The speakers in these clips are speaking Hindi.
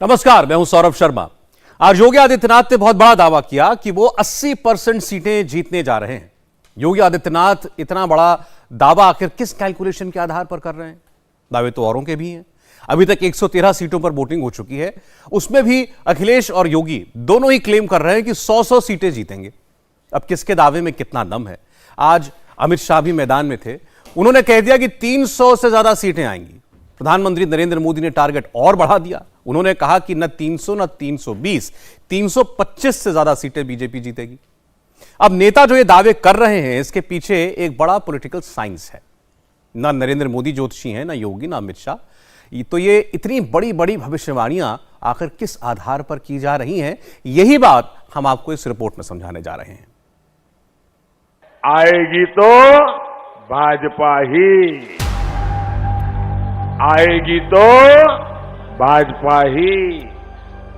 नमस्कार, मैं हूं सौरभ शर्मा। आज योगी आदित्यनाथ ने बहुत बड़ा दावा किया कि वो 80% सीटें जीतने जा रहे हैं। योगी आदित्यनाथ इतना बड़ा दावा आखिर किस कैलकुलेशन के आधार पर कर रहे हैं? दावे तो औरों के भी हैं। अभी तक 113 सीटों पर वोटिंग हो चुकी है, उसमें भी अखिलेश और योगी दोनों ही क्लेम कर रहे हैं कि 100 सीटें जीतेंगे। अब किसके दावे में कितना दम है? आज अमित शाह भी मैदान में थे, उन्होंने कह दिया कि 300 से ज्यादा सीटें आएंगी। प्रधानमंत्री नरेंद्र मोदी ने टारगेट और बढ़ा दिया, उन्होंने कहा कि न 300 न 320, 325 से ज्यादा सीटें बीजेपी जीतेगी। अब नेता जो ये दावे कर रहे हैं, इसके पीछे एक बड़ा पॉलिटिकल साइंस है। ना नरेंद्र मोदी ज्योतिषी हैं, ना योगी, ना अमित शाह। तो ये इतनी बड़ी बड़ी भविष्यवाणियां आखिर किस आधार पर की जा रही हैं, यही बात हम आपको इस रिपोर्ट में समझाने जा रहे हैं। आएगी तो भाजपा ही, आएगी तो भाजपा ही,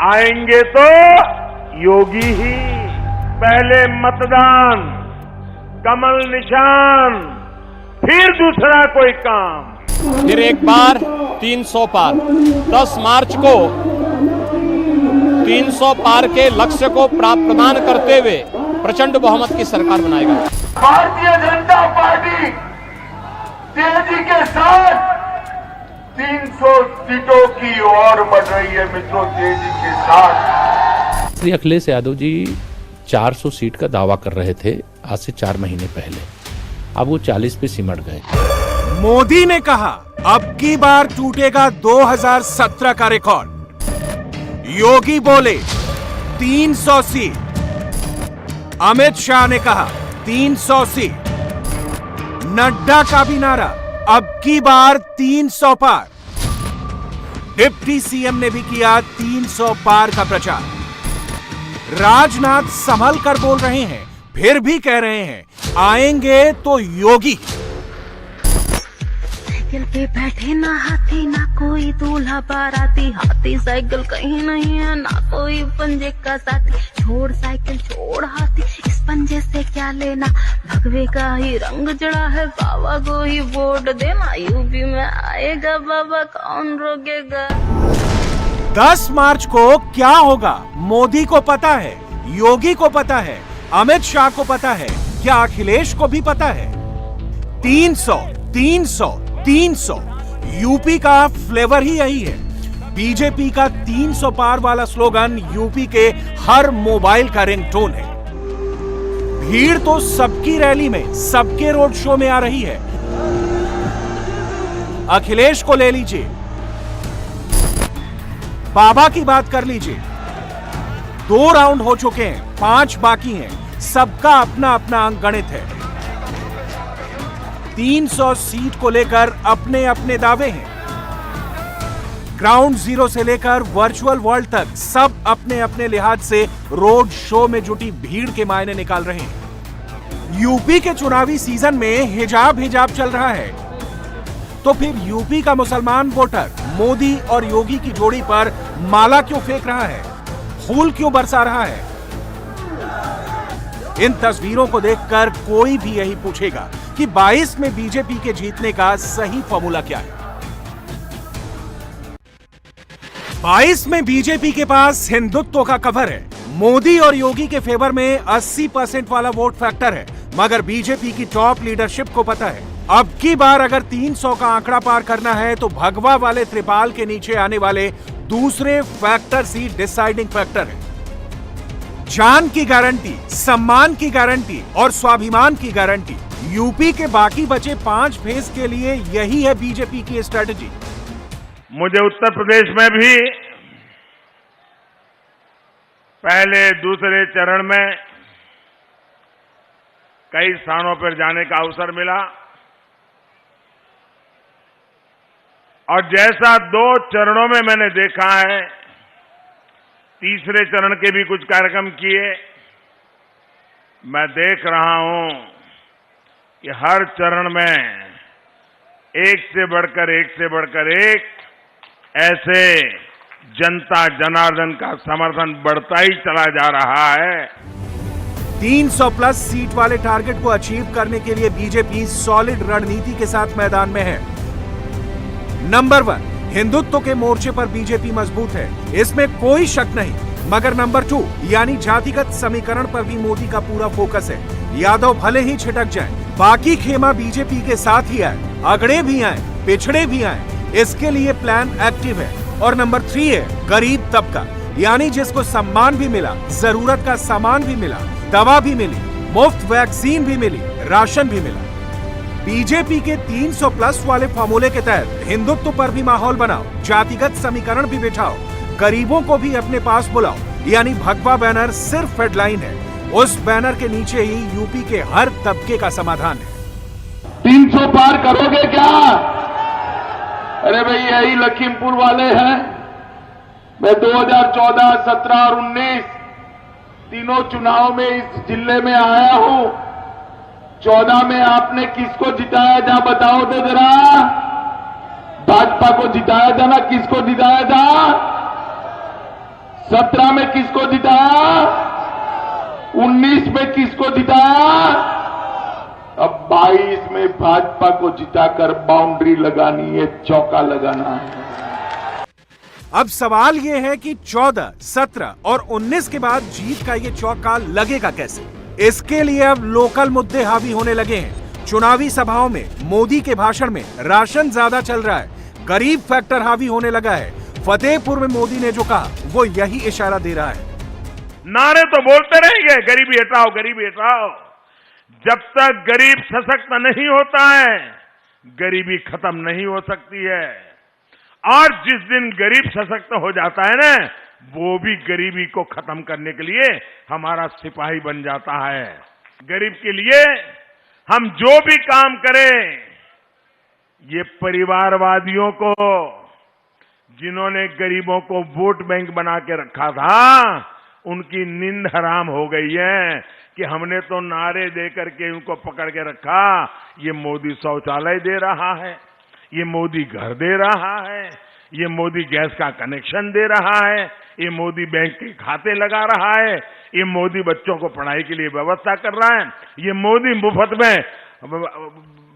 आएंगे तो योगी ही। पहले मतदान, कमल निशान, फिर दूसरा कोई काम। फिर एक बार 300 पार। 10 मार्च को 300 पार के लक्ष्य को प्रदान करते हुए प्रचंड बहुमत की सरकार बनाएगा। भारतीय जनता पार्टी तेजी के साथ 300 सीटों की ओर बढ़ रही है मित्रों, तेजी के साथ। श्री अखिलेश यादव जी 400 सीट का दावा कर रहे थे आज से 4 महीने पहले, अब वो 40 पे सिमट गए। मोदी ने कहा अब की बार टूटेगा 2017 का रिकॉर्ड। योगी बोले 300 सीट। अमित शाह ने कहा 300 सीट। नड्डा का भी नारा अब की बार 300 पार। डिप्टी सीएम ने भी किया 300 पार का प्रचार। राजनाथ संभल कर बोल रहे हैं, फिर भी कह रहे हैं आएंगे तो योगी। साइकिल पे बैठे ना हाथी, ना कोई दूल्हा बाराती। हाथी साइकिल कहीं नहीं है, ना कोई पंजे का साथी। छोड़ साइकिल छोड़ हाथी, इस पंजे से क्या लेना। भगवे का ही रंग जड़ा है, बाबा को ही वोट देना। यूपी में आएगा बाबा, कौन रोकेगा। 10 मार्च को क्या होगा मोदी को पता है, योगी को पता है, अमित शाह को पता है, क्या अखिलेश को भी पता है? 300, 300, 300 यूपी का फ्लेवर ही यही है। बीजेपी का 300 पार वाला स्लोगन यूपी के हर मोबाइल का रिंगटोन है। भीड़ तो सबकी रैली में, सबके रोड शो में आ रही है। अखिलेश को ले लीजिए, बाबा की बात कर लीजिए। 2 राउंड हो चुके हैं, 5 बाकी हैं। सबका अपना अपना अंक गणित है। 300 सीट को लेकर अपने अपने दावे हैं। ग्राउंड जीरो से लेकर वर्चुअल वर्ल्ड तक सब अपने अपने लिहाज से रोड शो में जुटी भीड़ के मायने निकाल रहे हैं। यूपी के चुनावी सीजन में हिजाब चल रहा है, तो फिर यूपी का मुसलमान वोटर मोदी और योगी की जोड़ी पर माला क्यों फेंक रहा है, फूल क्यों बरसा रहा है? इन तस्वीरों को देखकर कोई भी यही पूछेगा कि 22 में बीजेपी के जीतने का सही फॉर्मूला क्या है। 22 में बीजेपी के पास हिंदुत्व का कवर है। मोदी और योगी के फेवर में 80% वाला वोट फैक्टर है, मगर बीजेपी की टॉप लीडरशिप को पता है अब की बार अगर 300 का आंकड़ा पार करना है तो भगवा वाले त्रिपाल के नीचे आने वाले दूसरे फैक्टर ही डिसाइडिंग फैक्टर है। जान की गारंटी, सम्मान की गारंटी और स्वाभिमान की गारंटी। यूपी के बाकी बचे 5 फेज के लिए यही है बीजेपी की स्ट्रेटजी। मुझे उत्तर प्रदेश में भी पहले दूसरे चरण में कई स्थानों पर जाने का अवसर मिला, और जैसा 2 चरणों में मैंने देखा है, तीसरे चरण के भी कुछ कार्यक्रम किए। मैं देख रहा हूं कि हर चरण में एक से बढ़कर एक ऐसे जनता जनार्दन का समर्थन बढ़ता ही चला जा रहा है। 300 प्लस सीट वाले टारगेट को अचीव करने के लिए बीजेपी सॉलिड रणनीति के साथ मैदान में है। नंबर 1, हिंदुत्व के मोर्चे पर बीजेपी मजबूत है, इसमें कोई शक नहीं। मगर नंबर 2 यानी जातिगत समीकरण पर भी मोदी का पूरा फोकस है। यादव भले ही छिटक जाएं, बाकी खेमा बीजेपी के साथ ही आए, अगड़े भी आए, पिछड़े भी आए, इसके लिए प्लान एक्टिव है। और नंबर 3 है गरीब तबका, यानी जिसको सम्मान भी मिला, जरूरत का सामान भी मिला, दवा भी मिली, मुफ्त वैक्सीन भी मिली, राशन भी मिला। बीजेपी के 300 प्लस वाले फॉर्मूले के तहत हिंदुत्व पर भी माहौल बनाओ, जातिगत समीकरण भी बिठाओ, गरीबों को भी अपने पास बुलाओ, यानी भगवा बैनर सिर्फ हेडलाइन है, उस बैनर के नीचे ही यूपी के हर तबके का समाधान है। 300 पार करोगे क्या? अरे भाई यही लखीमपुर वाले हैं। मैं 2014, 17 और 19 तीनों चुनाव में इस जिले में आया हूं। 14 में आपने किसको जिताया था बताओ तो जरा। भाजपा को जिताया था ना, किसको जिताया था? 17 में किसको जिताया? 19 में किसको जिताया? अब 22 में भाजपा को जिताकर बाउंड्री लगानी है, चौका लगाना है। अब सवाल ये है कि 14, 17 और 19 के बाद जीत का ये चौका लगेगा कैसे? इसके लिए अब लोकल मुद्दे हावी होने लगे हैं। चुनावी सभाओं में मोदी के भाषण में राशन ज्यादा चल रहा है, गरीब फैक्टर हावी होने लगा है। फतेहपुर में मोदी ने जो कहा वो यही इशारा दे रहा है। नारे तो बोलते रहेंगे, गरीबी हटाओ, गरीबी हटाओ। जब तक गरीब सशक्त नहीं होता है, गरीबी खत्म नहीं हो सकती है। और जिस दिन गरीब सशक्त हो जाता है ना, वो भी गरीबी को खत्म करने के लिए हमारा सिपाही बन जाता है। गरीब के लिए हम जो भी काम करें, ये परिवारवादियों को, जिन्होंने गरीबों को वोट बैंक बना के रखा था, उनकी नींद हराम हो गई है कि हमने तो नारे दे करके उनको पकड़ के रखा। ये मोदी शौचालय दे रहा है, ये मोदी घर दे रहा है, ये मोदी गैस का कनेक्शन दे रहा है, ये मोदी बैंक के खाते लगा रहा है, ये मोदी बच्चों को पढ़ाई के लिए व्यवस्था कर रहा है, ये मोदी मुफ्त में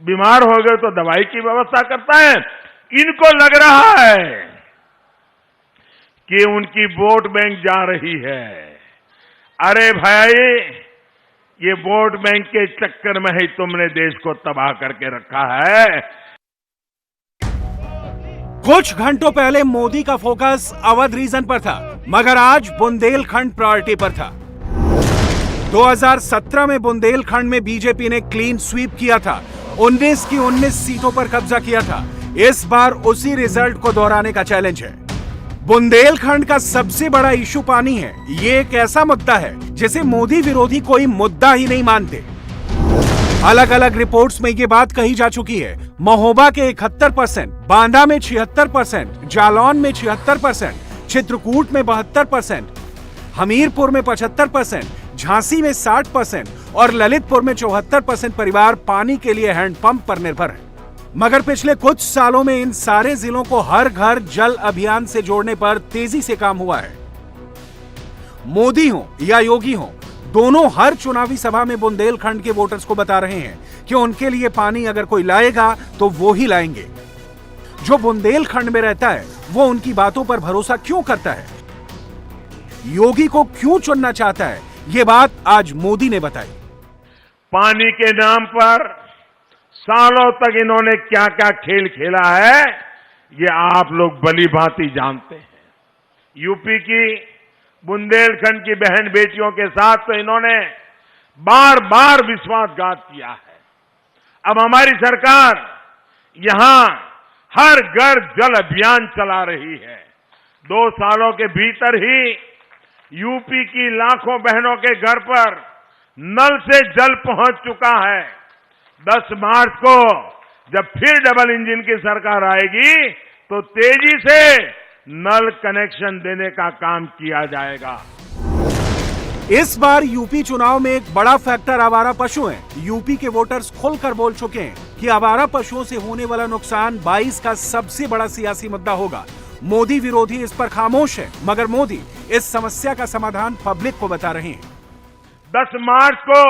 बीमार हो गए तो दवाई की व्यवस्था करता है। इनको लग रहा है कि उनकी वोट बैंक जा रही है। अरे भाई, ये वोट बैंक के चक्कर में ही तुमने देश को तबाह करके रखा है। कुछ घंटों पहले मोदी का फोकस अवध रीजन पर था, मगर आज बुंदेलखंड प्रायोरिटी पर था। 2017 में बुंदेलखंड में बीजेपी ने क्लीन स्वीप किया था, 19 की 19 सीटों पर कब्जा किया था। इस बार उसी रिजल्ट को दोहराने का चैलेंज है। बुंदेलखंड का सबसे बड़ा इशू पानी है। ये एक ऐसा मुद्दा है जिसे मोदी विरोधी कोई मुद्दा ही नहीं मानते। अलग अलग रिपोर्ट्स में ये बात कही जा चुकी है। महोबा के 71%, बांदा में 76%, जालौन में 76%, चित्रकूट में 72%, हमीरपुर में 75%, झांसी में 60% और ललितपुर में 74% परिवार पानी के लिए हैंडपंप पर निर्भर है। मगर पिछले कुछ सालों में इन सारे जिलों को हर घर जल अभियान से जोड़ने पर तेजी से काम हुआ है। मोदी हो या योगी हो, दोनों हर चुनावी सभा में बुंदेलखंड के वोटर्स को बता रहे हैं कि उनके लिए पानी अगर कोई लाएगा तो वो ही लाएंगे। जो बुंदेलखंड में रहता है वो उनकी बातों पर भरोसा क्यों करता है, योगी को क्यों चुनना चाहता है, ये बात आज मोदी ने बताई। पानी के नाम पर सालों तक इन्होंने क्या क्या खेल खेला है, ये आप लोग भली भांति जानते हैं। यूपी की बुंदेलखंड की बहन बेटियों के साथ तो इन्होंने बार बार विश्वासघात किया है। अब हमारी सरकार यहां हर घर जल अभियान चला रही है। 2 सालों के भीतर ही यूपी की लाखों बहनों के घर पर नल से जल पहुंच चुका है। 10 मार्च को जब फिर डबल इंजन की सरकार आएगी तो तेजी से नल कनेक्शन देने का काम किया जाएगा। इस बार यूपी चुनाव में एक बड़ा फैक्टर आवारा पशु है। यूपी के वोटर्स खुलकर बोल चुके हैं कि आवारा पशुओं से होने वाला नुकसान 22 का सबसे बड़ा सियासी मुद्दा होगा। मोदी विरोधी इस पर खामोश है, मगर मोदी इस समस्या का समाधान पब्लिक को बता रहे हैं। 10 मार्च को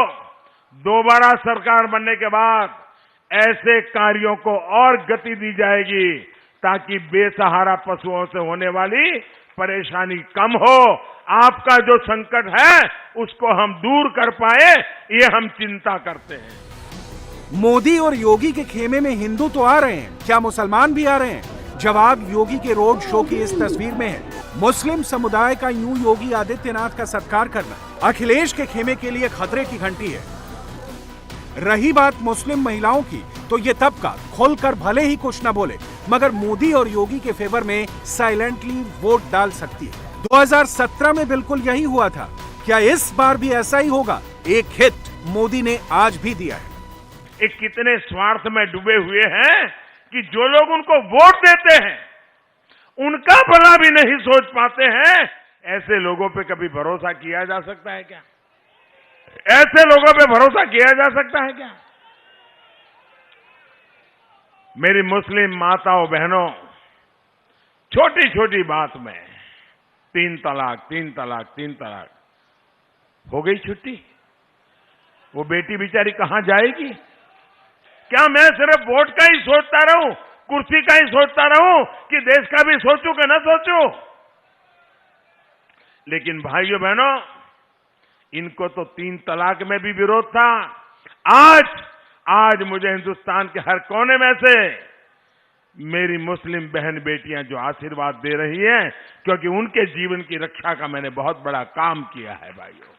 दोबारा सरकार बनने के बाद ऐसे कार्यों को और गति दी जाएगी ताकि बेसहारा पशुओं से होने वाली परेशानी कम हो। आपका जो संकट है उसको हम दूर कर पाए, ये हम चिंता करते हैं। मोदी और योगी के खेमे में हिंदू तो आ रहे हैं, क्या मुसलमान भी आ रहे हैं? जवाब योगी के रोड शो की इस तस्वीर में है। मुस्लिम समुदाय का यूं योगी आदित्यनाथ का सत्कार करना अखिलेश के खेमे के लिए खतरे की घंटी है। रही बात मुस्लिम महिलाओं की, तो ये तबका खुलकर भले ही कुछ न बोले, मगर मोदी और योगी के फेवर में साइलेंटली वोट डाल सकती है। 2017 में बिल्कुल यही हुआ था। क्या इस बार भी ऐसा ही होगा? एक हिट मोदी ने आज भी दिया है। एक कितने स्वार्थ में डूबे हुए हैं कि जो लोग उनको वोट देते हैं उनका भला भी नहीं सोच पाते हैं। ऐसे लोगों पे कभी भरोसा किया जा सकता है क्या? ऐसे लोगों पे भरोसा किया जा सकता है क्या? मेरी मुस्लिम माताओं बहनों, छोटी छोटी बात में 3 तलाक, 3 तलाक, 3 तलाक हो गई छुट्टी। वो बेटी बेचारी कहां जाएगी? क्या मैं सिर्फ वोट का ही सोचता रहूं, कुर्सी का ही सोचता रहूं कि देश का भी सोचूं कि न सोचूं? लेकिन भाइयों बहनों, इनको तो 3 तलाक में भी विरोध था। आज मुझे हिंदुस्तान के हर कोने में से मेरी मुस्लिम बहन बेटियां जो आशीर्वाद दे रही हैं, क्योंकि उनके जीवन की रक्षा का मैंने बहुत बड़ा काम किया है। भाइयों,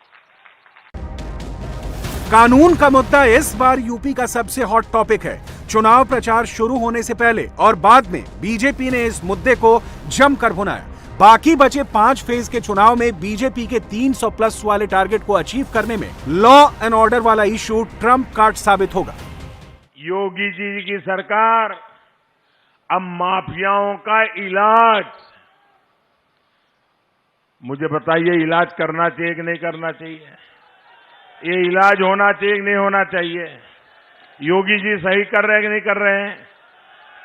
कानून का मुद्दा इस बार यूपी का सबसे हॉट टॉपिक है। चुनाव प्रचार शुरू होने से पहले और बाद में बीजेपी ने इस मुद्दे को जमकर भुनाया। बाकी बचे 5 फेज के चुनाव में बीजेपी के 300 प्लस वाले टारगेट को अचीव करने में लॉ एंड ऑर्डर वाला इशू ट्रम्प कार्ड साबित होगा। योगी जी की सरकार अब माफियाओं का इलाज, मुझे बताइए, इलाज करना चाहिए कि नहीं करना चाहिए? ये इलाज होना चाहिए कि नहीं होना चाहिए? योगी जी सही कर रहे हैं कि नहीं कर रहे हैं?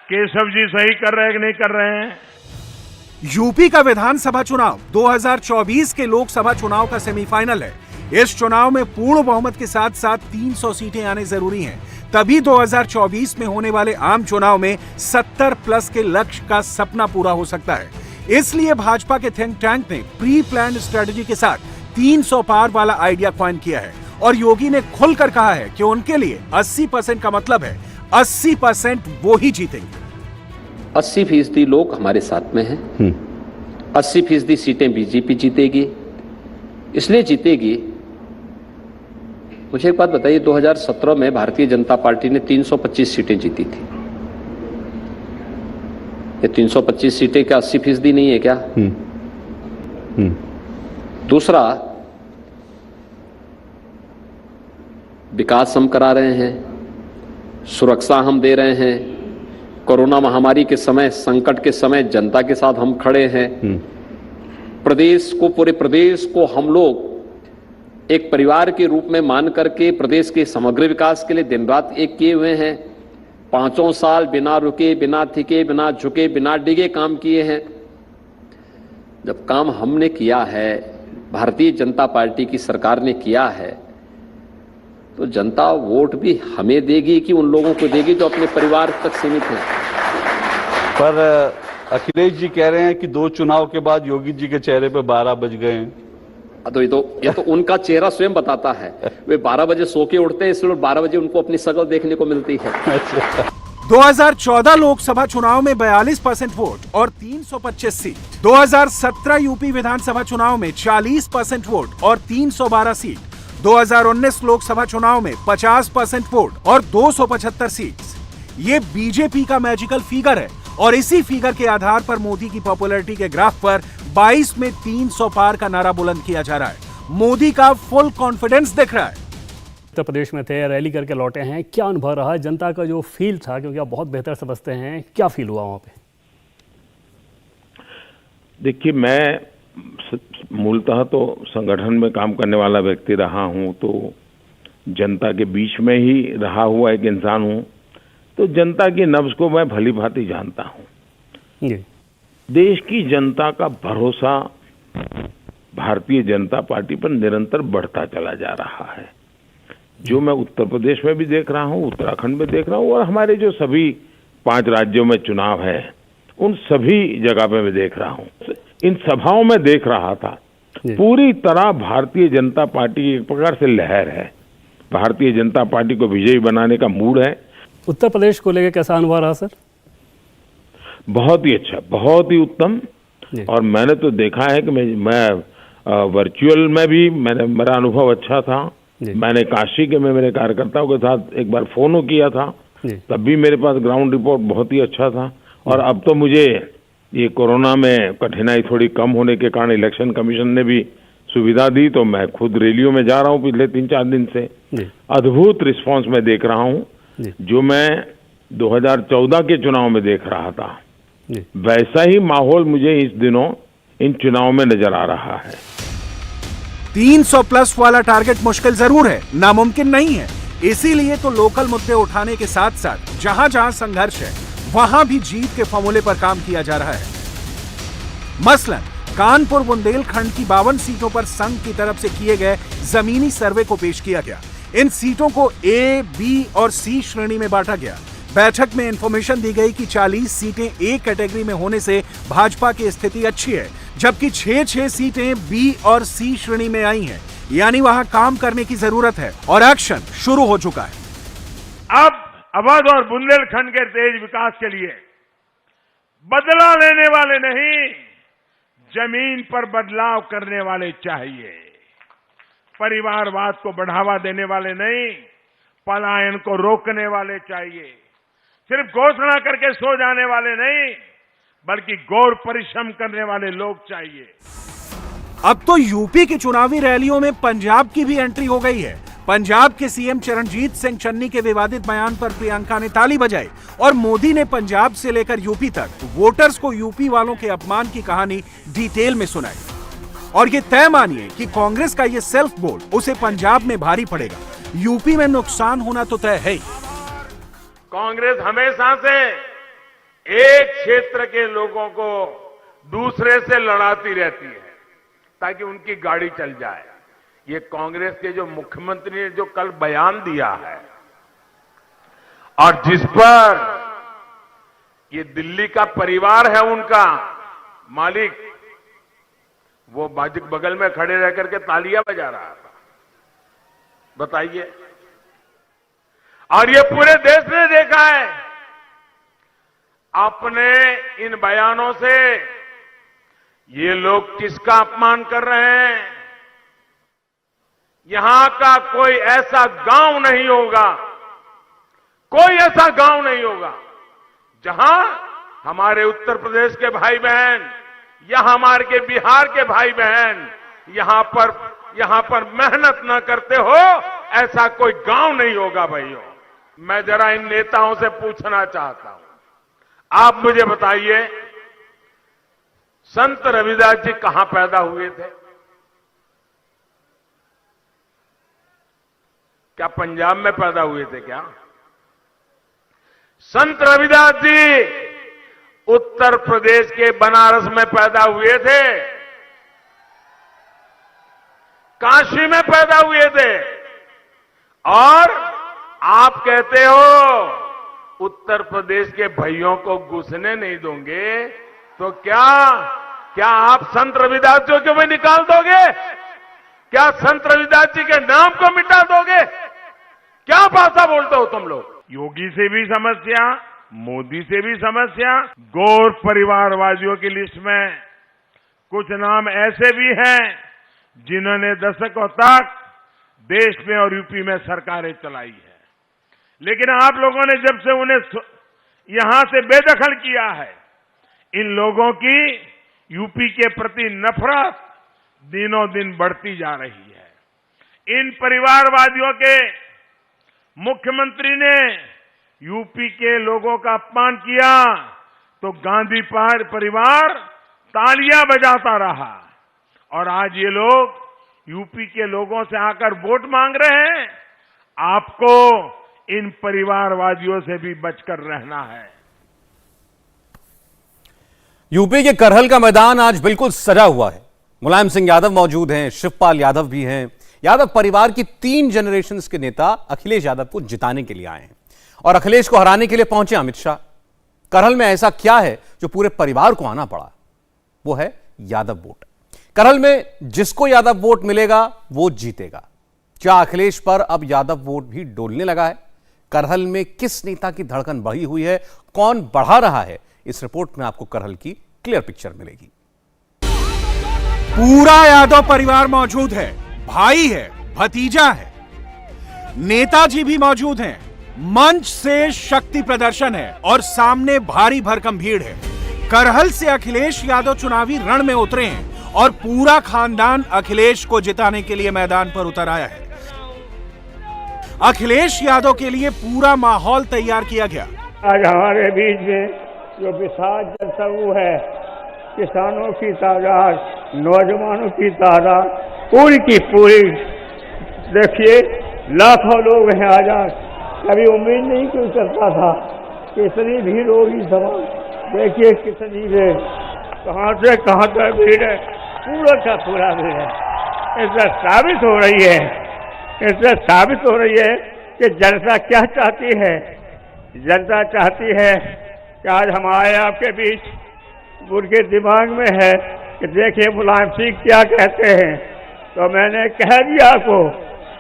केशव जी सही कर रहे हैं कि नहीं कर रहे हैं? यूपी का विधानसभा चुनाव 2024 के लोकसभा चुनाव का सेमीफाइनल है। इस चुनाव में पूर्ण बहुमत के साथ साथ 300 सीटें आने जरूरी हैं। तभी 2024 में होने वाले आम चुनाव में 70 प्लस के लक्ष्य का सपना पूरा हो सकता है। इसलिए भाजपा के थिंक टैंक ने प्री प्लान्ड स्ट्रेटजी के साथ 300 पार वाला आइडिया कॉइन किया है और योगी ने खुलकर कहा है कि उनके लिए 80% का मतलब है 80% वो ही जीतेंगे। 80% लोग हमारे साथ में हैं। 80% सीटें बीजेपी जीतेगी। इसलिए जीतेगी, मुझे एक बात बताइए, 2017 में भारतीय जनता पार्टी ने 325 सीटें जीती थी। ये 325 सीटें क्या 80% नहीं है क्या? दूसरा, विकास हम करा रहे हैं, सुरक्षा हम दे रहे हैं, कोरोना महामारी के समय, संकट के समय जनता के साथ हम खड़े हैं। प्रदेश को, पूरे प्रदेश को हम लोग एक परिवार के रूप में मान करके प्रदेश के समग्र विकास के लिए दिन रात एक किए हुए हैं। 5 साल बिना रुके, बिना थिके, बिना झुके, बिना डिगे काम किए हैं। जब काम हमने किया है, भारतीय जनता पार्टी की सरकार ने किया है, तो जनता वोट भी हमें देगी कि उन लोगों को देगी जो अपने परिवार तक सीमित हैं। पर अखिलेश जी कह रहे हैं कि 2 चुनाव के बाद योगी जी के चेहरे पे 12 बज गए हैं। तो ये तो उनका चेहरा स्वयं बताता है। वे 12 बजे सो के उठते हैं, इसलिए 12 बजे उनको अपनी शक्ल देखने को मिलती है। 2014 लोकसभा चुनाव में 42% वोट और 325 सीट। 2017 यूपी विधानसभा चुनाव में 40% वोट और 312 सीट। 2019 लोकसभा चुनाव में 50% वोट और 275 सीट। ये बीजेपी का मैजिकल फिगर है और इसी फिगर के आधार पर मोदी की पॉपुलैरिटी के ग्राफ पर 22 में 300 पार का नारा बुलंद किया जा रहा है। मोदी का फुल कॉन्फिडेंस दिख रहा है। उत्तर प्रदेश में थे, रैली करके लौटे हैं, क्या अनुभव रहा? जनता का जो फील था, क्योंकि आप बहुत बेहतर समझते हैं, क्या फील हुआ वहां पे? देखिए, मैं मूलतः तो संगठन में काम करने वाला व्यक्ति रहा हूं, तो जनता के बीच में ही रहा हुआ एक इंसान हूं, तो जनता की नब्ज को मैं भली भांति जानता हूं। जी। देश की जनता का भरोसा भारतीय जनता पार्टी पर निरंतर बढ़ता चला जा रहा है। जो मैं उत्तर प्रदेश में भी देख रहा हूं, उत्तराखंड में देख रहा हूं, और हमारे जो सभी 5 राज्यों में चुनाव है उन सभी जगह पे मैं देख रहा हूं, इन सभाओं में देख रहा था, जी। पूरी तरह भारतीय जनता पार्टी एक प्रकार से लहर है। भारतीय जनता पार्टी को विजयी बनाने का मूड है। उत्तर प्रदेश को लेकर कैसा अनुभव रहा सर? बहुत ही अच्छा, बहुत ही उत्तम। जी। और मैंने तो देखा है कि मैं वर्चुअल में भी मेरा अनुभव अच्छा था। जी। मैंने काशी के में मेरे कार्यकर्ताओं के साथ एक बार फोन किया था, जी। तब भी मेरे पास ग्राउंड रिपोर्ट बहुत ही अच्छा था। और अब तो मुझे ये कोरोना में कठिनाई थोड़ी कम होने के कारण इलेक्शन कमीशन ने भी सुविधा दी, तो मैं खुद रैलियों में जा रहा हूँ पिछले 3-4 दिन से। जी। अद्भुत रिस्पांस मैं देख रहा हूँ, जी। जो मैं 2014 के चुनाव में देख रहा था, जी। वैसा ही माहौल मुझे इस दिनों इन चुनाव में नजर आ रहा है। 300 प्लस वाला टारगेट मुश्किल जरूर है, नामुमकिन नहीं है। इसीलिए तो लोकल मुद्दे उठाने के साथ साथ जहां जहां संघर्ष है वहां भी जीत के फॉर्मूले पर काम किया जा रहा है। मसलन कानपुर बुंदेलखंड की 52 सीटों पर संघ की तरफ से किए गए जमीनी सर्वे को पेश किया गया। इन सीटों को ए, बी और सी श्रेणी में बांटा गया। बैठक में इंफॉर्मेशन दी गई कि 40 सीटें ए कैटेगरी में होने से भाजपा की स्थिति अच्छी है, जबकि 6 सीटें बी और सी श्रेणी में आई हैं। यानी वहां काम करने की जरूरत है और एक्शन शुरू हो चुका है। अब अवध और बुंदेलखंड के तेज विकास के लिए बदला लेने वाले नहीं, जमीन पर बदलाव करने वाले चाहिए। परिवारवाद को बढ़ावा देने वाले नहीं, पलायन को रोकने वाले चाहिए। सिर्फ घोषणा करके सो जाने वाले नहीं, बल्कि गौर परिश्रम करने वाले लोग चाहिए। अब तो यूपी की चुनावी रैलियों में पंजाब की भी एंट्री हो गई है। पंजाब के सीएम चरणजीत सिंह चन्नी के विवादित बयान पर प्रियंका ने ताली बजाई और मोदी ने पंजाब से लेकर यूपी तक वोटर्स को यूपी वालों के अपमान की कहानी डिटेल में सुनाई। और ये तय मानिए कि कांग्रेस का ये सेल्फ बोल उसे पंजाब में भारी पड़ेगा। यूपी में नुकसान होना तो तय है ही। कांग्रेस हमेशा से एक क्षेत्र के लोगों को दूसरे से लड़ाती रहती है ताकि उनकी गाड़ी चल जाए। ये कांग्रेस के जो मुख्यमंत्री ने जो कल बयान दिया है और जिस पर ये दिल्ली का परिवार है उनका मालिक, वो बगल में खड़े रह करके तालियां बजा रहा था, बताइए। और ये पूरे देश ने देखा है। अपने इन बयानों से ये लोग किसका अपमान कर रहे हैं? यहां का कोई ऐसा गांव नहीं होगा, कोई ऐसा गांव नहीं होगा जहां हमारे उत्तर प्रदेश के भाई बहन या हमारे के बिहार के भाई बहन यहां पर मेहनत न करते हो, ऐसा कोई गांव नहीं होगा भाइयों। मैं जरा इन नेताओं से पूछना चाहता हूं, आप मुझे बताइए, संत रविदास जी कहां पैदा हुए थे? क्या पंजाब में पैदा हुए थे क्या? संत रविदास जी उत्तर प्रदेश के बनारस में पैदा हुए थे, काशी में पैदा हुए थे। और आप कहते हो उत्तर प्रदेश के भाइयों को घुसने नहीं दोगे, तो क्या आप संत रविदास जी को भी निकाल दोगे? क्या संत रविदास जी के नाम को मिटा दोगे? क्या भाषा बोलते हो तुम लोग? योगी से भी समस्या, मोदी से भी समस्या। गौर परिवारवादियों की लिस्ट में कुछ नाम ऐसे भी हैं जिन्होंने दशकों तक देश में और यूपी में सरकारें चलाई है, लेकिन आप लोगों ने जब से उन्हें यहां से बेदखल किया है, इन लोगों की यूपी के प्रति नफरत दिनों दिन बढ़ती जा रही है। इन परिवारवादियों के मुख्यमंत्री ने यूपी के लोगों का अपमान किया तो गांधी परिवार तालियां बजाता रहा, और आज ये लोग यूपी के लोगों से आकर वोट मांग रहे हैं। आपको इन परिवारवादियों से भी बचकर रहना है। यूपी के करहल का मैदान आज बिल्कुल सजा हुआ है। मुलायम सिंह यादव मौजूद हैं, शिवपाल यादव भी हैं। यादव परिवार की 3 जनरेशंस के नेता अखिलेश यादव को जिताने के लिए आए हैं और अखिलेश को हराने के लिए पहुंचे अमित शाह। करहल में ऐसा क्या है जो पूरे परिवार को आना पड़ा? वो है यादव वोट। करहल में जिसको यादव वोट मिलेगा वो जीतेगा। क्या अखिलेश पर अब यादव वोट भी डोलने लगा है? करहल में किस नेता की धड़कन बढ़ी हुई है, कौन बढ़ा रहा है? इस रिपोर्ट में आपको करहल की क्लियर पिक्चर मिलेगी। पूरा यादव परिवार मौजूद है, भाई है, भतीजा है, नेताजी भी मौजूद हैं। मंच से शक्ति प्रदर्शन है और सामने भारी भरकम भीड़ है। करहल से अखिलेश यादव चुनावी रण में उतरे हैं और पूरा खानदान अखिलेश को जिताने के लिए मैदान पर उतर आया है। अखिलेश यादव के लिए पूरा माहौल तैयार किया गया। आज हमारे बीच में जो विशाल जनसमूह है, किसानों की तादाद, नौजवानों की तादाद पूरी की पूरी, देखिए लाखों लोग हैं। आज कभी उम्मीद नहीं कोई करता था कि इतनी भीड़ होगी। सभा देखिए कितनी भीड़, कहाँ से कहाँ तक भीड़ है, पूरा का पूरा भीड़ है। इससे साबित हो रही है, इससे साबित हो रही है कि जनता क्या चाहती है। जनता चाहती है कि आज हम आए आपके बीच, उनके दिमाग में है कि देखिए मुलायम सिंह क्या कहते हैं। तो मैंने कह दिया आपको,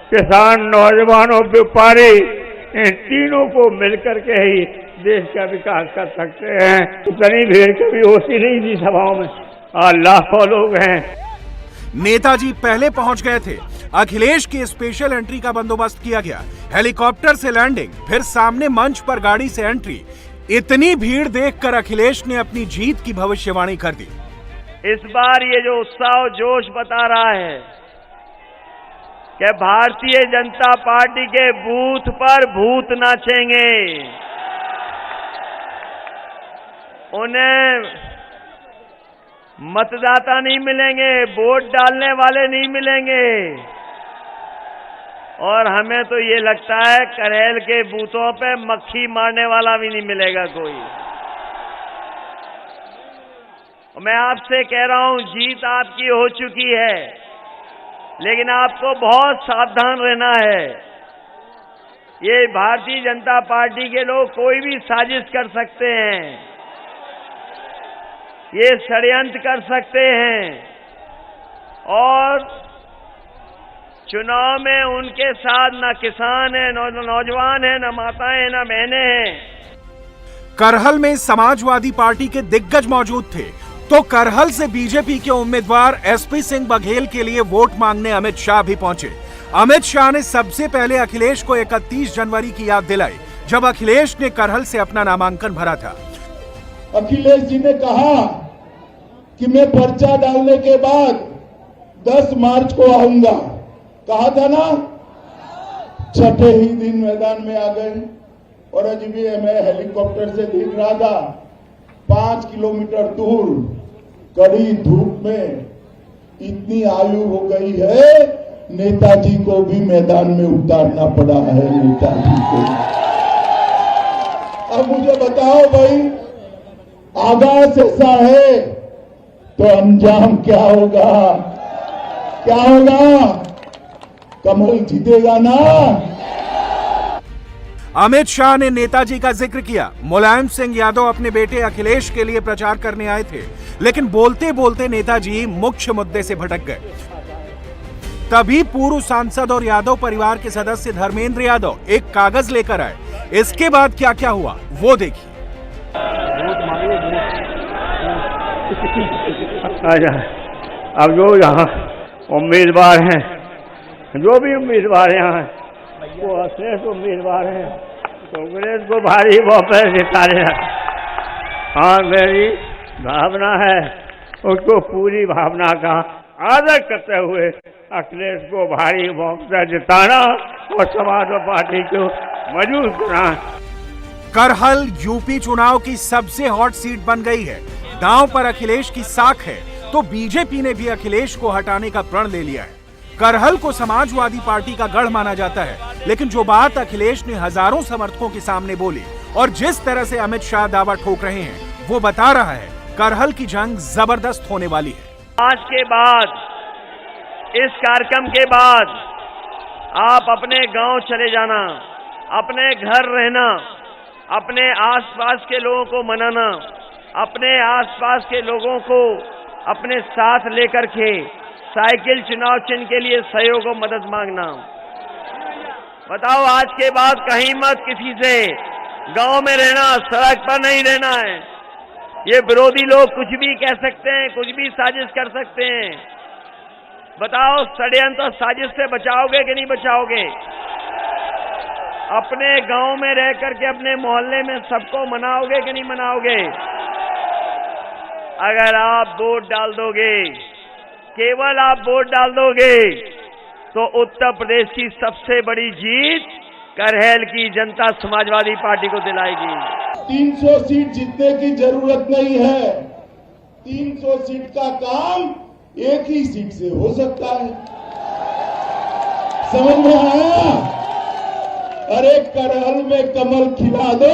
किसान, नौजवानों, व्यापारी, इन तीनों को मिलकर के ही देश का विकास कर सकते हैं। इतनी भीड़ कभी होती नहीं थी सभाओं में, आज लाखों लोग हैं। नेताजी पहले पहुंच गए थे। अखिलेश की स्पेशल एंट्री का बंदोबस्त किया गया। हेलीकॉप्टर से लैंडिंग, फिर सामने मंच पर गाड़ी से एंट्री। इतनी भीड़ देखकर अखिलेश ने अपनी जीत की भविष्यवाणी कर दी। इस बार ये जो उत्साह और जोश बता रहा है कि भारतीय जनता पार्टी के बूथ पर भूत नाचेंगे, उन्हें मतदाता नहीं मिलेंगे, वोट डालने वाले नहीं मिलेंगे। और हमें तो ये लगता है करहल के बूथों पे मक्खी मारने वाला भी नहीं मिलेगा कोई। मैं आपसे कह रहा हूं, जीत आपकी हो चुकी है, लेकिन आपको बहुत सावधान रहना है। ये भारतीय जनता पार्टी के लोग कोई भी साजिश कर सकते हैं, ये षड्यंत्र कर सकते हैं, और चुनाव में उनके साथ न किसान है, न नौजवान है, न माताएं हैं, न बहनें हैं। करहल में समाजवादी पार्टी के दिग्गज मौजूद थे, तो करहल से बीजेपी के उम्मीदवार एसपी सिंह बघेल के लिए वोट मांगने अमित शाह भी पहुंचे। अमित शाह ने सबसे पहले अखिलेश को 31 जनवरी की याद दिलाई, जब अखिलेश ने करहल से अपना नामांकन भरा था। अखिलेश जी ने कहा कि मैं पर्चा डालने के बाद 10 मार्च को आऊंगा, कहा था ना। छठे ही दिन मैदान में आ गए, और अभी भी मैं हेलीकॉप्टर से देख रहा था, 5 किलोमीटर दूर कड़ी धूप में इतनी आयु हो गई है, नेताजी को भी मैदान में उतारना पड़ा है। नेताजी को अब मुझे बताओ भाई, आगाज ऐसा है तो अंजाम क्या होगा? क्या होगा? कमल जीतेगा ना। अमित शाह ने नेताजी का जिक्र किया। मुलायम सिंह यादव अपने बेटे अखिलेश के लिए प्रचार करने आए थे, लेकिन बोलते बोलते नेताजी मुख्य मुद्दे से भटक गए। तभी पूर्व सांसद और यादव परिवार के सदस्य धर्मेंद्र यादव एक कागज लेकर आए। इसके बाद क्या क्या हुआ वो देखिए। अब जो यहाँ उम्मीदवार हैं, जो भी उम्मीदवार यहाँ हैं, वो अखिलेश उम्मीदवार हैं, कांग्रेस को भारी बहुमत जिताने। हाँ, मेरी भावना है, उसको पूरी भावना का आदर करते हुए अखिलेश को भारी बहुमत जिताना और समाजवादी पार्टी को मजबूत करना। करहल यूपी चुनाव की सबसे हॉट सीट बन गई है। दांव पर अखिलेश की साख है, तो बीजेपी ने भी अखिलेश को हटाने का प्रण ले लिया है। करहल को समाजवादी पार्टी का गढ़ माना जाता है, लेकिन जो बात अखिलेश ने हजारों समर्थकों के सामने बोली और जिस तरह से अमित शाह दावा ठोक रहे हैं, वो बता रहा है करहल की जंग जबरदस्त होने वाली है। आज के बाद, इस कार्यक्रम के बाद आप अपने गांव चले जाना, अपने घर रहना, अपने आसपास के लोगों को मनाना, अपने आसपास के लोगों को अपने साथ लेकर के साइकिल चुनाव चिन्ह के लिए सहयोग और मदद मांगना। बताओ, आज के बाद कहीं मत किसी से गांव में रहना, सड़क पर नहीं रहना है। ये विरोधी लोग कुछ भी कह सकते हैं, कुछ भी साजिश कर सकते हैं। बताओ, षड्यंत्र और साजिश से बचाओगे कि नहीं बचाओगे? अपने गांव में रह करके अपने मोहल्ले में सबको मनाओगे कि नहीं मनाओगे? अगर आप वोट डाल दोगे, केवल आप वोट डाल दोगे, तो उत्तर प्रदेश की सबसे बड़ी जीत करहल की जनता समाजवादी पार्टी को दिलाएगी। 300 सीट जीतने की जरूरत नहीं है। 300 सीट का काम एक ही सीट से हो सकता है। समझ में आया? अरे करहल में कमल खिला दो,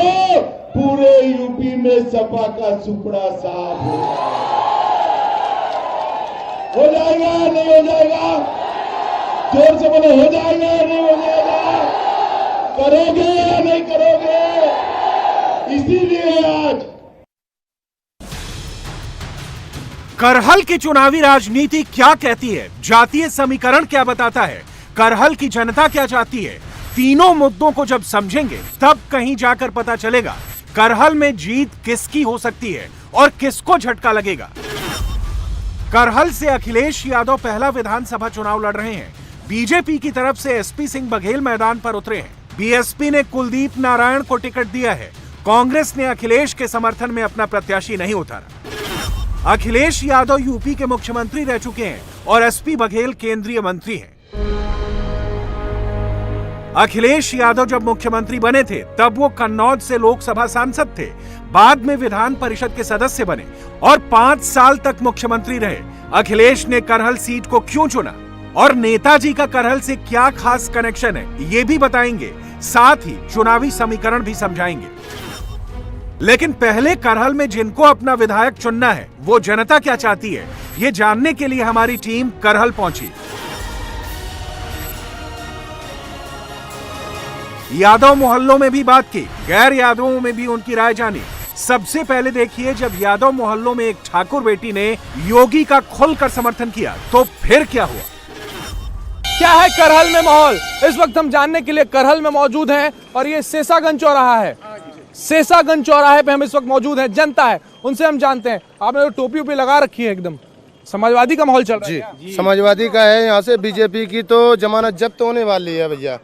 पूरे यूपी में सपा का सुपड़ा साफ हो जाएगा, नहीं हो जाएगा? जोर से बोलो, हो जाएगा नहीं हो जाएगा? करोगे या नहीं करोगे? इसीलिए आज करहल की चुनावी राजनीति क्या कहती है, जातीय समीकरण क्या बताता है, करहल की जनता क्या चाहती है, तीनों मुद्दों को जब समझेंगे तब कहीं जाकर पता चलेगा करहल में जीत किसकी हो सकती है और किसको झटका लगेगा। करहल से अखिलेश यादव पहला विधानसभा चुनाव लड़ रहे हैं। बीजेपी की तरफ से एसपी सिंह बघेल मैदान पर उतरे हैं। बीएसपी ने कुलदीप नारायण को टिकट दिया है। कांग्रेस ने अखिलेश के समर्थन में अपना प्रत्याशी नहीं उतारा। अखिलेश यादव यूपी के मुख्यमंत्री रह चुके हैं और एसपी बघेल केंद्रीय मंत्री हैं। अखिलेश यादव जब मुख्यमंत्री बने थे तब वो कन्नौज से लोकसभा सांसद थे, बाद में विधान परिषद के सदस्य बने और 5 साल तक मुख्यमंत्री रहे। अखिलेश ने करहल सीट को क्यों चुना और नेताजी का करहल से क्या खास कनेक्शन है, ये भी बताएंगे, साथ ही चुनावी समीकरण भी समझाएंगे। लेकिन पहले करहल में जिनको अपना विधायक चुनना है वो जनता क्या चाहती है, ये जानने के लिए हमारी टीम करहल पहुंची। यादव मोहल्लों में भी बात की, गैर यादवों में भी उनकी राय जानी। सबसे पहले देखिए, जब यादव मोहल्लों में एक ठाकुर बेटी ने योगी का खुलकर समर्थन किया तो फिर क्या हुआ। क्या है करहल में माहौल, इस वक्त हम जानने के लिए करहल में मौजूद हैं और ये सेसागंज चौराहा है। सेसागंज चौराहे पे हम इस वक्त मौजूद हैं, जनता है, उनसे हम जानते हैं। आपने तो टोपी उपी लगा रखी है, एकदम समाजवादी का माहौल चल रहा है। जी, समाजवादी का है। यहाँ से बीजेपी की तो जमानत जब्त होने वाली है भैया।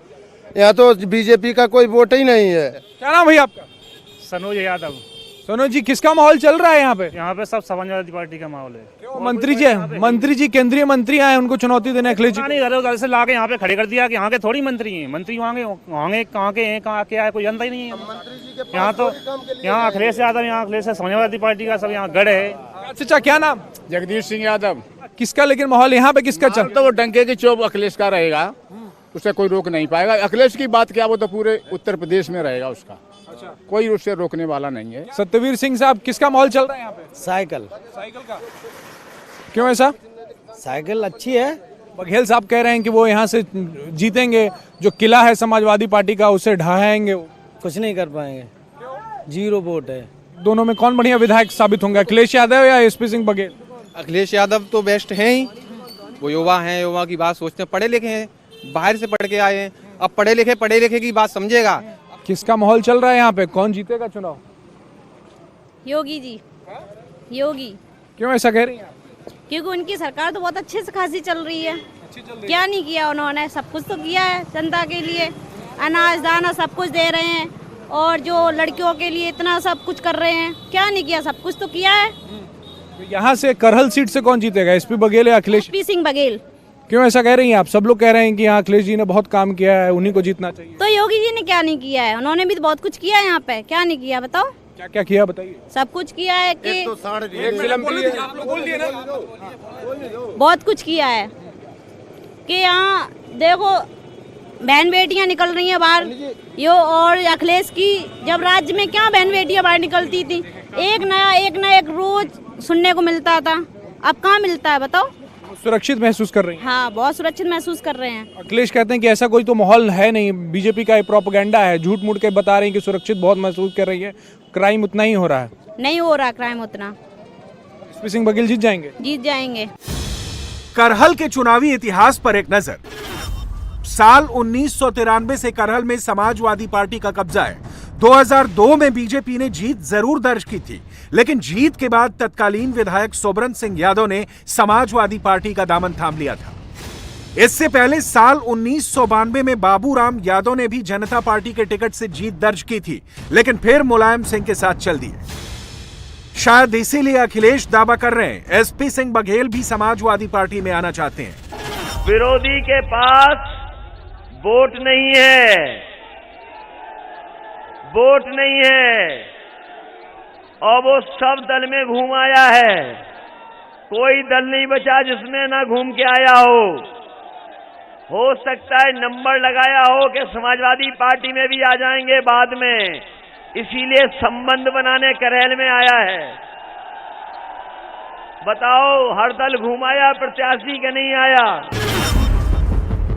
यहाँ तो बीजेपी का कोई वोट ही नहीं है। क्या नाम भैया आपका? सनोज यादव। सनोज जी, किसका माहौल चल रहा है यहाँ पे? यहाँ पे सब समाजवादी पार्टी का माहौल है। मंत्री जी केंद्रीय मंत्री आए, उनको चुनौती देने अखिलेश जी नहीं, घर से लाके यहाँ पे खड़े कर दिया कि यहाँ के थोड़ी मंत्री हैं। मंत्री वहाँ कहाँ के हैं, कहाँ क्या है, कोई जानता ही नहीं है। यहाँ तो यहाँ अखिलेश यादव, यहाँ अखिलेश समाजवादी पार्टी का सब यहाँ गढ़ है। अच्छा, क्या नाम? जगदीश सिंह यादव। किसका लेकिन माहौल यहाँ पे किसका चल? तो वो डंके की चोप अखिलेश का रहेगा, उसे कोई रोक नहीं पाएगा। अखिलेश की बात क्या, वो तो पूरे उत्तर प्रदेश में रहेगा उसका। अच्छा। कोई उससे रोकने वाला नहीं है। सत्यवीर सिंह साहब, किसका माहौल चल रहा है यहाँ पे? साइकिल का। क्यों ऐसा? साइकिल अच्छी है। बघेल साहब कह रहे हैं कि वो यहाँ से जीतेंगे, जो किला है समाजवादी पार्टी का उसे ढहाएंगे। कुछ नहीं कर पाएंगे, 0 वोट है। दोनों में कौन बढ़िया विधायक साबित होंगे, अखिलेश यादव या एसपी सिंह बघेल? अखिलेश यादव तो बेस्ट है ही। वो युवा हैं, युवा की बात सोचते हैं, पढ़े लिखे हैं, बाहर से पढ़ के आए हैं। अब पढ़े लिखे की बात समझेगा। किसका माहौल चल रहा है यहाँ पे, कौन जीतेगा चुनाव? योगी जी। योगी। क्यों ऐसा कह रही हैं? क्योंकि उनकी सरकार तो बहुत अच्छे से खासी चल रही है। क्या नहीं किया उन्होंने, सब कुछ तो किया है जनता के लिए। अनाज दाना सब कुछ दे रहे हैं और जो लड़कियों के लिए इतना सब कुछ कर रहे हैं। क्या नहीं किया, सब कुछ तो किया है। यहाँ से करहल सीट से कौन जीतेगा, एसपी बघेल या अखिलेश? एसपी सिंह बघेल। क्यों ऐसा कह रही हैं आप? सब लोग कह रहे हैं कि यहाँ अखिलेश जी ने बहुत काम किया है, उन्हीं को जीतना चाहिए। तो योगी जी ने क्या नहीं किया है? उन्होंने भी बहुत कुछ किया है यहाँ पे। क्या नहीं किया बताओ? क्या क्या किया बताइए। सब कुछ किया है कि बहुत कुछ किया है कि यहाँ देखो बहन बेटियां निकल रही हैं बाहर। यो और अखिलेश की जब राज्य में क्या बहन बेटियां बाहर निकलती थी, एक नया एक रोज सुनने को मिलता था। अब कहाँ मिलता है बताओ? सुरक्षित महसूस कर रही हैं? हाँ, बहुत सुरक्षित महसूस कर रहे हैं। अखिलेश कहते हैं कि ऐसा कोई तो माहौल है नहीं, बीजेपी का प्रोपेगेंडा है, झूठ मूठ के बता रही हैं कि सुरक्षित बहुत महसूस कर रही है, क्राइम उतना ही हो रहा है। नहीं हो रहा क्राइम उतना। एसपी सिंह बघेल जीत जाएंगे? जीत जाएंगे। करहल के चुनावी इतिहास पर एक नजर। साल 1993 से करहल में समाजवादी पार्टी का कब्जा है। 2002 में बीजेपी ने जीत जरूर दर्ज की थी, लेकिन जीत के बाद तत्कालीन विधायक सोबरन सिंह यादव ने समाजवादी पार्टी का दामन थाम लिया था। इससे पहले साल 1992 में बाबूराम यादव ने भी जनता पार्टी के टिकट से जीत दर्ज की थी, लेकिन फिर मुलायम सिंह के साथ चल दिए। शायद इसीलिए अखिलेश दावा कर रहे हैं एसपी सिंह बघेल भी समाजवादी पार्टी में आना चाहते हैं। विरोधी के पास वोट नहीं है, वोट नहीं है, और वो सब दल में घूम आया है। कोई दल नहीं बचा जिसमें ना घूम के आया हो सकता है नंबर लगाया हो कि समाजवादी पार्टी में भी आ जाएंगे बाद में, इसीलिए संबंध बनाने करहल में आया है। बताओ, हर दल घुमाया, प्रत्याशी का नहीं आया।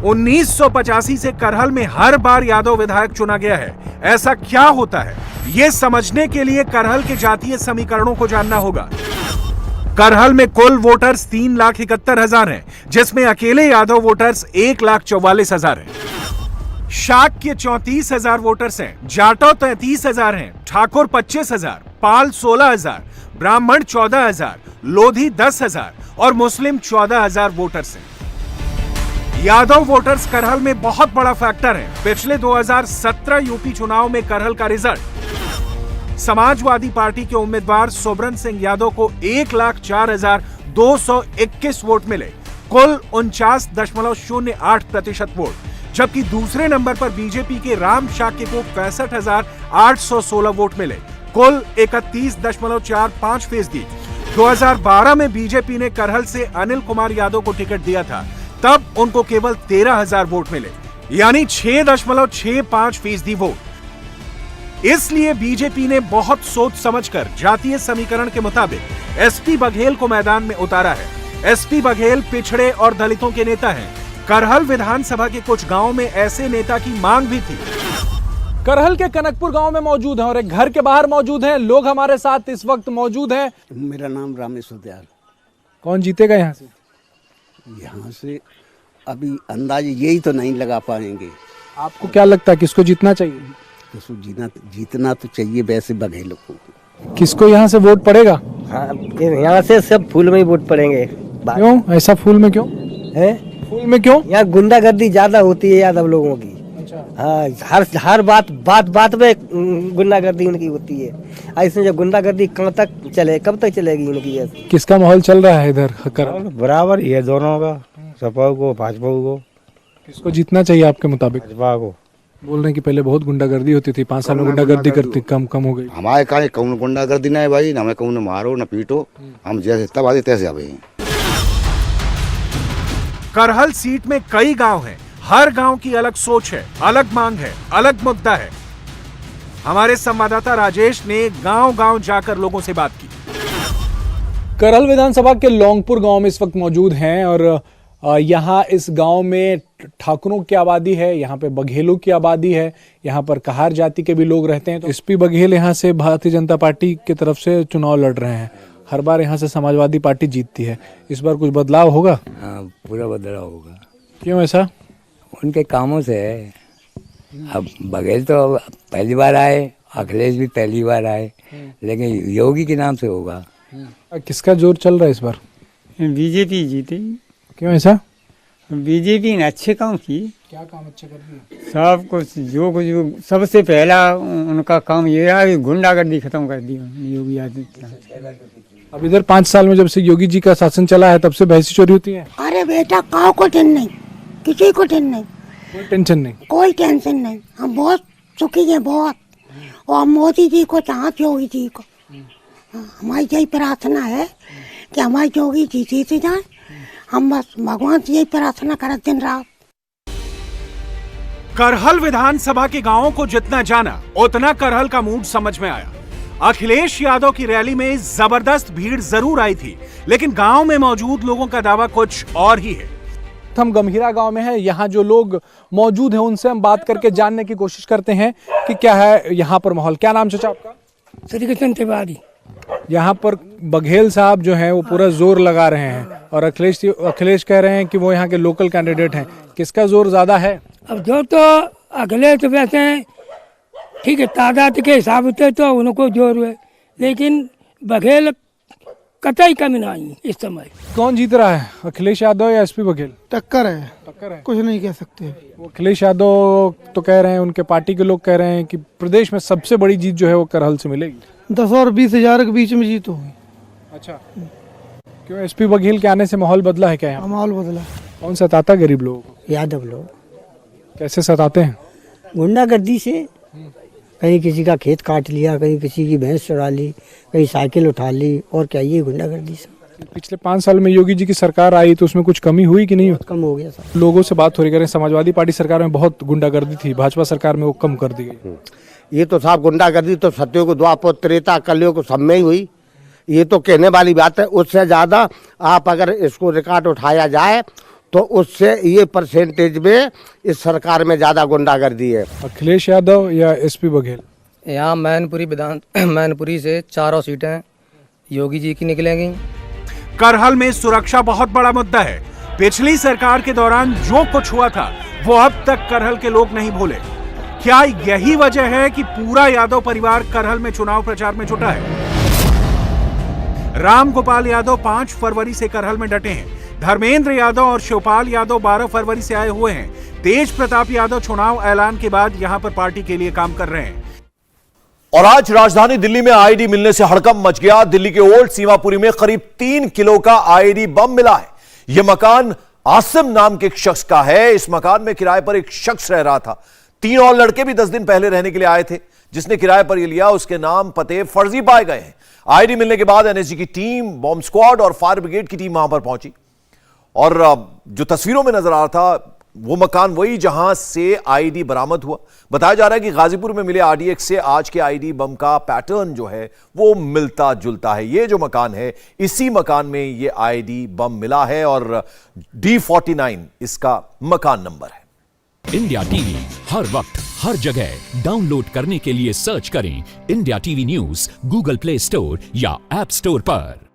1985 से करहल में हर बार यादव विधायक चुना गया है। ऐसा क्या होता है, ये समझने के लिए करहल के जातीय समीकरणों को जानना होगा। करहल में कुल वोटर्स 3,71,000 हैं, जिसमें अकेले यादव वोटर्स 1,44,000 हैं। शाक्य 34,000 वोटर्स हैं, जाटो 33,000 हैं, ठाकुर 25,000, पाल 16,000, ब्राह्मण 14,000, लोधी 10,000 और मुस्लिम 14,000 वोटर्स हैं। यादव वोटर्स करहल में बहुत बड़ा फैक्टर है। पिछले 2017 यूपी चुनाव में करहल का रिजल्ट, समाजवादी पार्टी के उम्मीदवार सोबरन सिंह यादव को 1,04,221 वोट मिले, कुल 49.08% वोट, जबकि दूसरे नंबर पर बीजेपी के राम शाक्य को 65,816 वोट मिले, कुल 31.45%। 2012 में बीजेपी ने करहल से अनिल कुमार यादव को टिकट दिया था, तब उनको केवल 13,000 वोट मिले, यानी 6.65% वोट। इसलिए बीजेपी ने बहुत सोच समझकर जातीय समीकरण के मुताबिक एसपी बघेल को मैदान में उतारा है। एसपी बघेल पिछड़े और दलितों के नेता हैं। करहल विधानसभा के कुछ गांवों में ऐसे नेता की मांग भी थी। करहल के कनकपुर गांव में मौजूद हैं और एक घर के बाहर मौजूद हैं। लोग हमारे साथ इस वक्त मौजूद हैं। मेरा नाम रामेश्वर दयाल। कौन जीतेगा यहाँ से? यहाँ से अभी अंदाज यही तो नहीं लगा पाएंगे। आपको क्या लगता है किसको जीतना चाहिए? किसको जीतना तो चाहिए वैसे बघेल को। किसको यहाँ से वोट पड़ेगा? हाँ, यहाँ से सब फूल में ही वोट पड़ेंगे। क्यों ऐसा? फूल में क्यों है? फूल में क्यों? यहाँ गुंडागर्दी ज्यादा होती है यादव लोगों की। हाँ, हर बात में गुंडागर्दी उनकी होती है। ऐसे जब गुंडागर्दी कब तक चलेगी उनकी? ऐसे किसका माहौल चल रहा है इधर? बराबर ही है दोनों का, सपा को भाजपा को। किसको जीतना चाहिए आपके मुताबिक? भाजपा को। बोल रहे हैं कि पहले बहुत गुंडागर्दी होती थी, 5 साल में गुंडागर्दी करती कम हो गई। हमारे कहा कौन गुंडागर्दी ना है भाई, हमें कौन मारो न पीटो, हम जैसे तब आते तैसे आ गए। करहल सीट में कई गांव हैं, हर गांव की अलग सोच है, अलग मांग है, अलग मुद्दा है। हमारे संवाददाता राजेश ने गांव-गांव जाकर लोगों से बात की। करहल विधानसभा के लौंगपुर गांव में इस वक्त मौजूद हैं और यहाँ इस गांव में ठाकुरों की आबादी है, यहाँ पे बघेलों की आबादी है, यहाँ पर कहार जाति के भी लोग रहते हैं। तो एसपी बघेल यहाँ से भारतीय जनता पार्टी की तरफ से चुनाव लड़ रहे हैं। हर बार यहाँ से समाजवादी पार्टी जीतती है, इस बार कुछ बदलाव होगा? पूरा बदलाव होगा। क्यों ऐसा? उनके कामों से है। अब बघेल तो पहली बार आए, अखिलेश भी पहली बार आए, लेकिन योगी के नाम से होगा। किसका जोर चल रहा है इस बार? बीजेपी जीती। क्यों ऐसा? बीजेपी ने अच्छे काम किए। क्या काम अच्छे कर दिए? सब कुछ जो कुछ सबसे पहला उनका काम ये है कि गुंडागर्दी खत्म कर दी योगी आदित्यनाथ। अब इधर 5 साल में जब से योगी जी का शासन चला है तब से भैंसी चोरी होती है। अरे बेटा, काऊ को टेंशन नहीं, किसी को टेंशन नहीं, कोई टेंशन नहीं, कोई टेंशन नहीं। हम बहुत सुखी हैं, बहुत। और मोदी जी को चाहते, योगी जी को। हमारी यही प्रार्थना है कि हमारी योगी जी जीते जाए। हम बस भगवान से यही प्रार्थना करें दिन रात। करहल विधानसभा के गांवों को जितना जाना उतना करहल का मूड समझ में आया। अखिलेश यादव की रैली में जबरदस्त भीड़ जरूर आई थी, लेकिन गांव में मौजूद लोगों का दावा कुछ और ही है। हम गंभीरा गांव में हैं। यहाँ जो लोग मौजूद हैं उनसे हम बात करके जानने की कोशिश करते हैं कि क्या है यहाँ पर माहौल। क्या नाम चाचा आपका? श्री कृष्ण तिवारी। यहाँ पर बघेल साहब जो हैं वो पूरा जोर लगा रहे हैं और अखिलेश कह रहे हैं कि वो यहाँ के लोकल कैंडिडेट हैं। किसका जोर ज्यादा है? अब जोर तो अखिलेश वैसे ठीक है, तादाद के हिसाब से तो उनको जोर है, लेकिन बघेल कतई कमी नहीं इस समय। कौन जीत रहा है, अखिलेश यादव या एसपी बघेल? टक्कर है, कुछ नहीं कह सकते। वो अखिलेश यादव तो कह रहे हैं, उनके पार्टी के लोग कह रहे हैं कि प्रदेश में सबसे बड़ी जीत जो है वो करहल से मिलेगी। 10 और 20 हजार के बीच में जीत होगी। अच्छा, क्यों एसपी बघेल के आने से माहौल बदला है क्या? माहौल बदला। कौन सताता गरीब लोगों को? यादव लोग। कैसे सताते हैं? गुंडागर्दी से। कहीं किसी का खेत काट लिया, कहीं किसी की भैंस चुरा ली, कहीं साइकिल उठा ली, और क्या ये गुंडागर्दी से। पिछले 5 साल में योगी जी की सरकार आई तो उसमें कुछ कमी हुई कि नहीं? कम हो गया सर। लोगों से बात हो रही, करें समाजवादी पार्टी सरकार में बहुत गुंडागर्दी थी, भाजपा सरकार में वो कम कर दी गई। ये तो साहब गुंडागर्दी तो सत्यो को द्वापर त्रेता कलियों को सब में ही हुई। ये तो कहने वाली बात है। उससे ज्यादा आप अगर इसको रिकॉर्ड उठाया जाए तो उससे ये परसेंटेज में इस सरकार में ज्यादा गुंडागर्दी है। अखिलेश यादव या एसपी बघेल? यहाँ मैनपुरी से 4 सीटें योगी जी की निकलेंगी। करहल में सुरक्षा बहुत बड़ा मुद्दा है। पिछली सरकार के दौरान जो कुछ हुआ था वो अब तक करहल के लोग नहीं भूले। क्या यही वजह है कि पूरा यादव परिवार करहल में चुनाव प्रचार में जुटा है? राम गोपाल यादव 5 फरवरी से करहल में डटे हैं। धर्मेंद्र यादव और शिवपाल यादव 12 फरवरी से आए हुए हैं। तेज प्रताप यादव चुनाव ऐलान के बाद यहां पर पार्टी के लिए काम कर रहे हैं। और आज राजधानी दिल्ली में आईडी मिलने से हड़कंप मच गया। दिल्ली के ओल्ड सीमापुरी में करीब 3 किलो का आईडी बम मिला है। यह मकान आसिम नाम के एक शख्स का है। इस मकान में किराए पर एक शख्स रह रहा था। 3 और लड़के भी 10 दिन पहले रहने के लिए आए थे। जिसने किराए पर यह लिया उसके नाम पते फर्जी पाए गए हैं। आईडी मिलने के बाद एनएसजी की टीम, बॉम्ब स्क्वाड और फायर ब्रिगेड की टीम वहां पर पहुंची। और जो तस्वीरों में नजर आ रहा था वो मकान वही जहां से आईडी बरामद हुआ। बताया जा रहा है कि गाजीपुर में मिले आरडीएक्स से आज के आईडी बम का पैटर्न जो है वो मिलता जुलता है। ये जो मकान है इसी मकान में ये आईडी बम मिला है और D49 इसका मकान नंबर है। इंडिया टीवी हर वक्त हर जगह डाउनलोड करने के लिए सर्च करें India TV news Google play store या ऐप स्टोर पर।